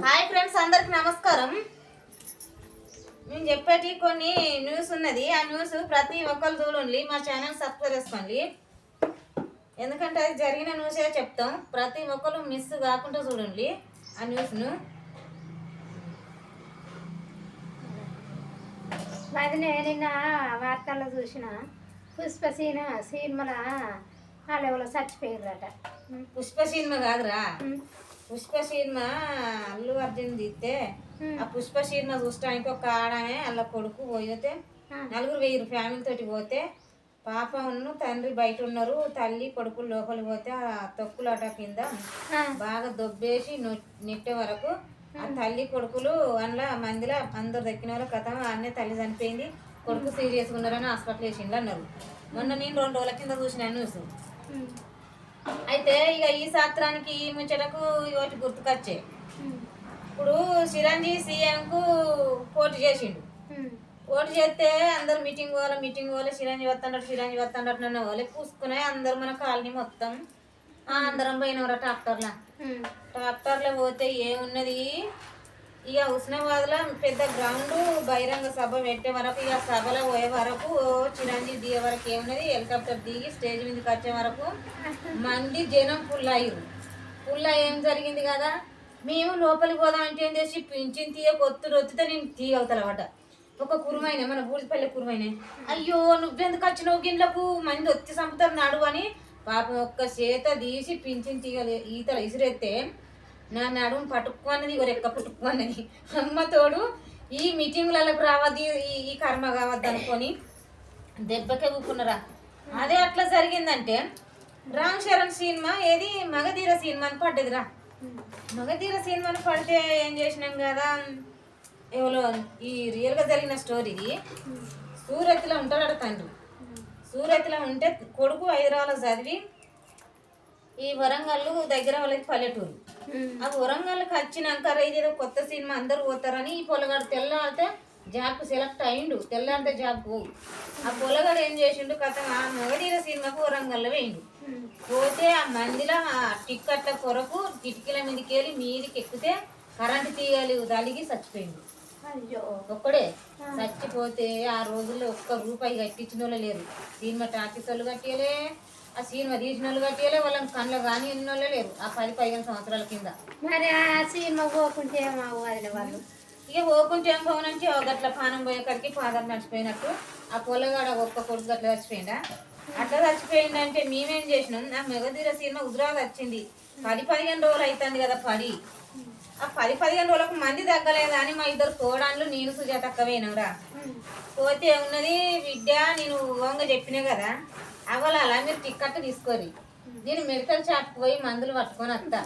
Hi friends, అందరికి నమస్కారం. నేను చెప్పేటి కొన్ని న్యూస్ ఉన్నది. ఆ న్యూస్ ప్రతి ఒక్కరు చూడండి, మా ఛానల్ సబ్స్క్రైబ్ చేసుకోండి. ఎందుకంటే అది జరిగిన న్యూసే చెప్తాం. ప్రతి ఒక్కరు మిస్ కాకుండా చూడండి ఆ న్యూస్ను. అది నేను నిన్న వార్తల్లో చూసిన పుష్ప సినిమాల వాళ్ళు ఎవరో చచ్చిపోయారట. పుష్ప సినిమా కాదురా, పుష్ప సినిమా అల్లు అర్జున్ తీస్తే ఆ పుష్ప సినిమా చూడటానికి ఒక ఆడమే వాళ్ళ కొడుకు పోతే నలుగురు వెయ్యి ఫ్యామిలీ తోటి పోతే పాప ఉన్న తండ్రి బయట ఉన్నారు, తల్లి కొడుకులు లోపలికి పోతే ఆ తొక్కులాట కింద బాగా దొబ్బేసి నెట్టే వరకు ఆ తల్లి కొడుకులు అందులో మందిలో అందరు దక్కిన వాళ్ళ కథ అన్నీ తల్లి చనిపోయింది, కొడుకు సీరియస్గా ఉన్నారని హాస్పిటల్ వేసిండ్రు అన్నారు. మొన్న నేను 2 రోజుల కింద చూసిన న్యూస్. అయితే ఇక ఈ శాస్త్రానికి ఈ ముచ్చటకు ఒకటి గుర్తుకొచ్చే, ఇప్పుడు చిరంజీవి సీఎంకు పోటీ చేసిండు. పోటీ చేస్తే అందరు మీటింగ్ పోవాలి చిరంజీవి వస్తాడట నన్ను వాళ్ళే పూసుకునే అందరు మన కాలనీ మొత్తం అందరం పోయినవరా ట్రాక్టర్లో పోతే ఏమున్నది, ఇక హుస్నాబాద్లో పెద్ద గ్రౌండ్ బహిరంగ సభ పెట్టే వరకు, ఇక సభలో పోయే వరకు చిరంజీవి దిగే వరకు ఏమున్నది, హెలికాప్టర్ దిగి స్టేజ్ మీదకి వచ్చే వరకు మంది జనం ఫుల్ ఏం జరిగింది కదా, మేము లోపలికి పోదామంటే ఏం చేసి పింఛన్ ఒత్తుతే నేను తీయవుతాలన్నమాట. ఒక కురుమైన మన బూడిపల్లి కురుమైన, అయ్యో నువ్వెందుకు వచ్చినావు గిన్నెలకు మంది ఒత్తి చంపుతారు నాడు అని పాపం ఒక్క చేత తీసి పింఛన్ తీగలే ఈతలు ఇసిరేస్తే నా నడుము పట్టుకున్నది, రెక్క పుట్టుకున్నది. అమ్మ తోడు ఈ మీటింగ్లకు రావద్దు, ఈ కర్మ కావద్దు అనుకొని దెబ్బకే ఊపుకున్నారా. అదే అట్లా జరిగిందంటే రామ్ చరణ్ సినిమా ఏది మగధీర సినిమా అని పడ్డదిరా. మగధీర సినిమాని పడితే ఏం చేసినాం కదా, ఎవరో ఈ రియల్గా జరిగిన స్టోరీది. సూరత్లో ఉంటాడు తండ్రి, సూరత్లో ఉంటే కొడుకు హైదరాబాద్లో చదివి ఈ వరంగల్ దగ్గర వాళ్ళకి పల్లెటూరు. ఆ వరంగల్కి వచ్చినాక ఇదేదో కొత్త సినిమా అందరూ పోతారని ఈ పొలగాడు తెల్లారితే జాబ్కు సెలెక్ట్ అయిండు. తెల్లారితే జాబ్కు ఆ పొలగాడు ఏం చేసిండు, కథ ఆ మగధీర సినిమాకు వరంగల్లో వేయిండు. పోతే ఆ మందిలో ఆ టిక్కెట్ల కొరకు కిటికీల మీదకి ఎక్కితే కరెంటు తీగలు తలిగి చచ్చిపోయిండు. ఒక్కడే చచ్చిపోతే ఆ రోజుల్లో ఒక్క రూపాయి కట్టించిన వాళ్ళు లేరు. సినిమా టాకీస్ వాళ్ళు కట్టియలే, ఆ సినిమా తీసిన వాళ్ళు కట్టియలే, వాళ్ళని కళ్ళ కానీ ఎన్ని వాళ్ళే లేరు ఆ 10-15 సంవత్సరాల కింద. మరి ఆ సినిమా పోకుంటే వాళ్ళు ఇక పోకుంటే ఏం పోనంటే గట్ల పానం పోయేకాడికి పాదం నడిచిపోయినట్టు ఆ పొలగాడ ఒక్క కొడుకు అట్లా చచ్చిపోయిందా. అట్లా చచ్చిపోయిందంటే మేమేం చేసినాం, ఆ మగధీర సినిమా హుజరాబాద్ వచ్చింది 10-15 రోజులు అవుతుంది కదా పడి. ఆ 10-15 రోజులకు మంది తగ్గలేదా అని మా ఇద్దరు కోడాన్లు నేను సుజాత అక్కవేనరా. పోతే ఉన్నది బిడ్డ, నేను ఓంగ చెప్పినా కదా అవ్వాలా మీరు టిక్కెట్ తీసుకోరి, నేను మెడికల్ షాప్కి పోయి మందులు పట్టుకొని వస్తా.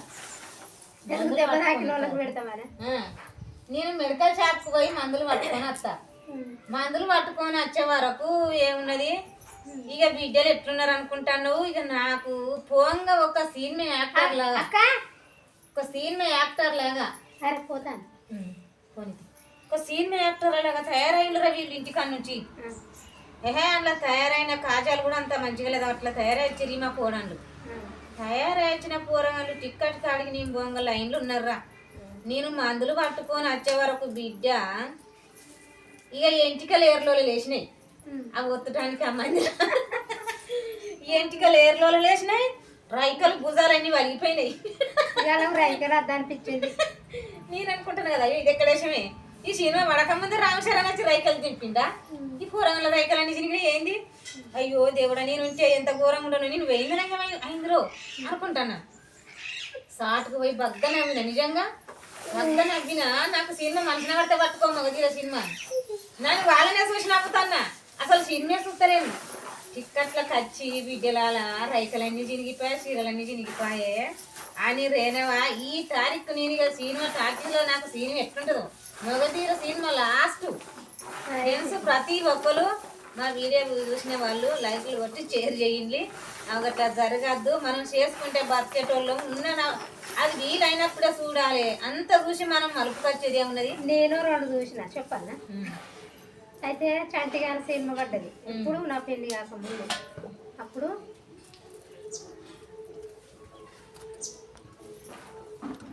నేను మెడికల్ షాప్కి పోయి మందులు పట్టుకొని వస్తా. మందులు పట్టుకొని వచ్చే వరకు ఏమున్నది, ఇక బిడ్డలు ఎట్లున్నారు అనుకుంటాను. ఇక నాకు పోంగా ఒక సినిమా యాక్టర్ లాగా పోతాను ఒక సినిమా యాక్టర్ లాగా తయారైనరా వీళ్ళు ఇంటికాడ నుంచి. అందులో తయారైన కాజాలు కూడా అంత మంచిగా లేదు, అట్లా తయారైచ్చారు మా పోరాళ్ళు. తయారైచిన పోరాళ్ళు టిక్కెట్ కాడికి నేను బొంగ లైన్లు ఉన్నారా. నేను మందులు పట్టుకొని వచ్చే వరకు బిడ్డ ఇక ఎంటికలు ఏర్లో లేచినాయి. అవి ఒత్తడానికి ఆ మంది ఎంటికలు ఏర్లో లేచినాయి, రైకలు భుజాలన్నీ వలిగిపోయినాయి. రైకలు అనిపించింది. నేను అనుకుంటాను కదా ఇది ఎక్కడ వేసమే, ఈ సినిమా పడకముందే రామ్ చరణ్ వచ్చి రైకలు తింపిండా, ఈ కూరంగల రైకలు అన్ని చినిగిన ఏంది. అయ్యో దేవుడా, నేను ఉంటే ఎంత ఘోరంగా ఉండను, నేను వేయిందనంగా అయిందిరో అనుకుంటాను. సాటుకు పోయి బగ్గ నవ్విన, నిజంగా బగ్గ నవ్విన. నాకు సినిమా మంచిగా పడితే పట్టుకో మగధీర సినిమా, నన్ను వాళ్ళనే చూసి నవ్వుతాన్నా, అసలు సినిమా చూస్తలేను. టిక్కెట్లకు వచ్చి బిడ్డలాల రైకలన్నీ చినిగిపోయా, చీరలన్నీ చినిగిపోయే అని రేనవా. ఈ తారీఖు నేను ఇక సినిమా టాకీలో నాకు సినిమా ఎట్లుంటుందో, మగధీర సినిమా లాస్ట్ ఫ్రెండ్స్ ప్రతి ఒక్కరు మా వీడియో చూసిన వాళ్ళు లైక్లు కొట్టి షేర్ చేయండి. అట్లా జరగద్దు, మనం చేసుకుంటే బతికేటోళ్ళు ఉన్న అది వీలైనప్పుడే చూడాలి. అంత చూసి మనం మలుపుకొచ్చేది ఏమున్నది. నేను 2 చూసిన చెప్పన్నా. అయితే చంటిగాని సినిమా పడ్డది ఇప్పుడు నా పెళ్లి కాకముందు. అప్పుడు